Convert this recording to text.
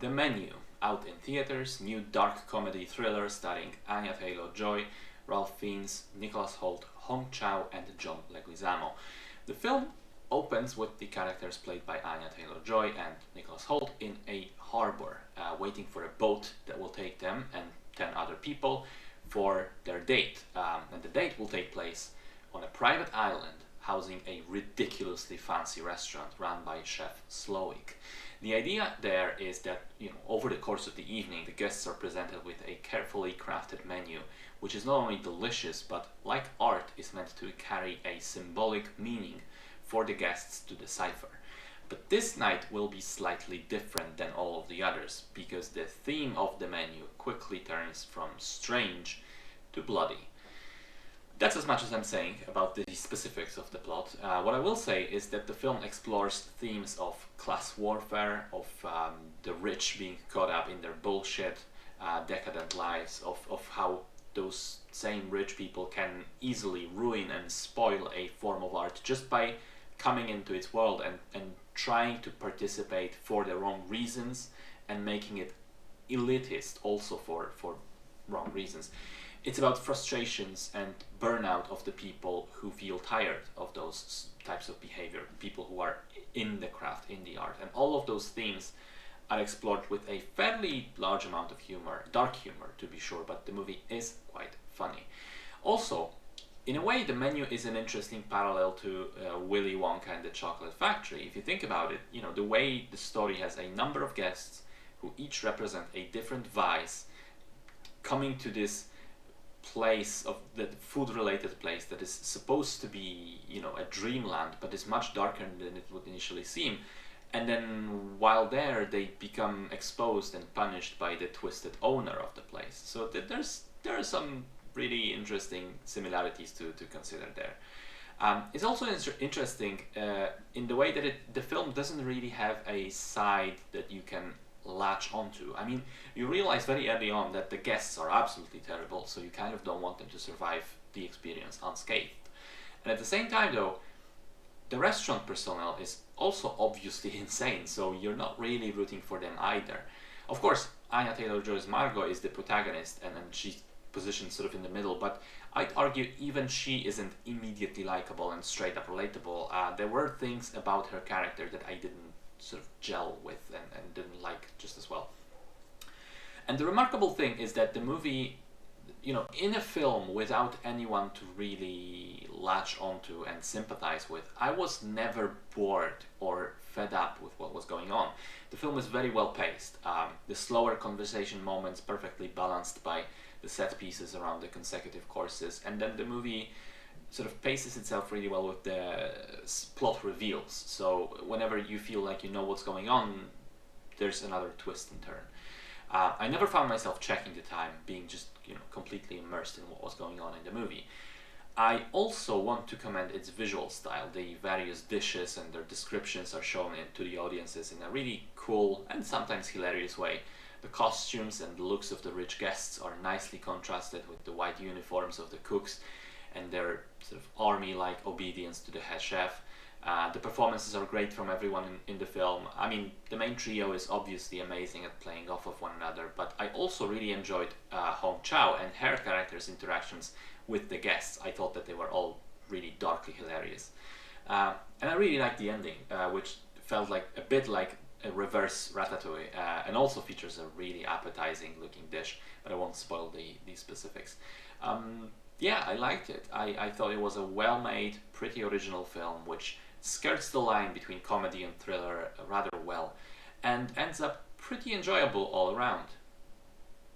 The Menu, out in theaters, new dark comedy thriller starring Anya Taylor-Joy, Ralph Fiennes, Nicholas Hoult, Hong Chow, and John Leguizamo. The film opens with the characters played by Anya Taylor-Joy and Nicholas Hoult in a harbor, waiting for a boat that will take them and 10 other people for their date. And the date will take place on a private island housing a ridiculously fancy restaurant run by Chef Slowik. The idea there is that, over the course of the evening, the guests are presented with a carefully crafted menu, which is not only delicious, but like art, is meant to carry a symbolic meaning for the guests to decipher. But this night will be slightly different than all of the others, because the theme of the menu quickly turns from strange to bloody. That's as much as I'm saying about the specifics of the plot. What I will say is that the film explores themes of class warfare, of the rich being caught up in their bullshit, decadent lives, of how those same rich people can easily ruin and spoil a form of art just by coming into its world and trying to participate for the wrong reasons and making it elitist also for wrong reasons. It's about frustrations and burnout of the people who feel tired of those types of behavior, people who are in the craft, in the art. And all of those themes are explored with a fairly large amount of humor, dark humor to be sure, but the movie is quite funny. Also, in a way, the menu is an interesting parallel to Willy Wonka and the Chocolate Factory. If you think about it, the way the story has a number of guests who each represent a different vice coming to this place, of the food-related place that is supposed to be, a dreamland, but is much darker than it would initially seem. And then while there, they become exposed and punished by the twisted owner of the place. So there are some really interesting similarities to consider there. It's also interesting in the way that the film doesn't really have a side that you can latch onto. I mean, you realize very early on that the guests are absolutely terrible, so you kind of don't want them to survive the experience unscathed. And at the same time, though, the restaurant personnel is also obviously insane, so you're not really rooting for them either. Of course, Anya Taylor-Joy's Margot is the protagonist, and she's positioned sort of in the middle, but I'd argue even she isn't immediately likable and straight up relatable. There were things about her character that I didn't sort of gel with and didn't like just as well. And the remarkable thing is that the movie, in a film without anyone to really latch onto and sympathize with, I was never bored or fed up with what was going on. The film is very well paced. The slower conversation moments perfectly balanced by the set pieces around the consecutive courses, and then the movie sort of paces itself really well with the plot reveals. So whenever you feel like you know what's going on, there's another twist and turn. I never found myself checking the time, being just completely immersed in what was going on in the movie. I also want to commend its visual style. The various dishes and their descriptions are shown to the audiences in a really cool and sometimes hilarious way. The costumes and the looks of the rich guests are nicely contrasted with the white uniforms of the cooks and their sort of army-like obedience to the head chef. The performances are great from everyone in the film. I mean, the main trio is obviously amazing at playing off of one another, but I also really enjoyed Hong Chow and her character's interactions with the guests. I thought that they were all really darkly hilarious. And I really liked the ending, which felt like a bit like a reverse ratatouille, and also features a really appetizing looking dish, but I won't spoil the specifics. Yeah, I liked it. I thought it was a well-made, pretty original film, which skirts the line between comedy and thriller rather well, and ends up pretty enjoyable all around.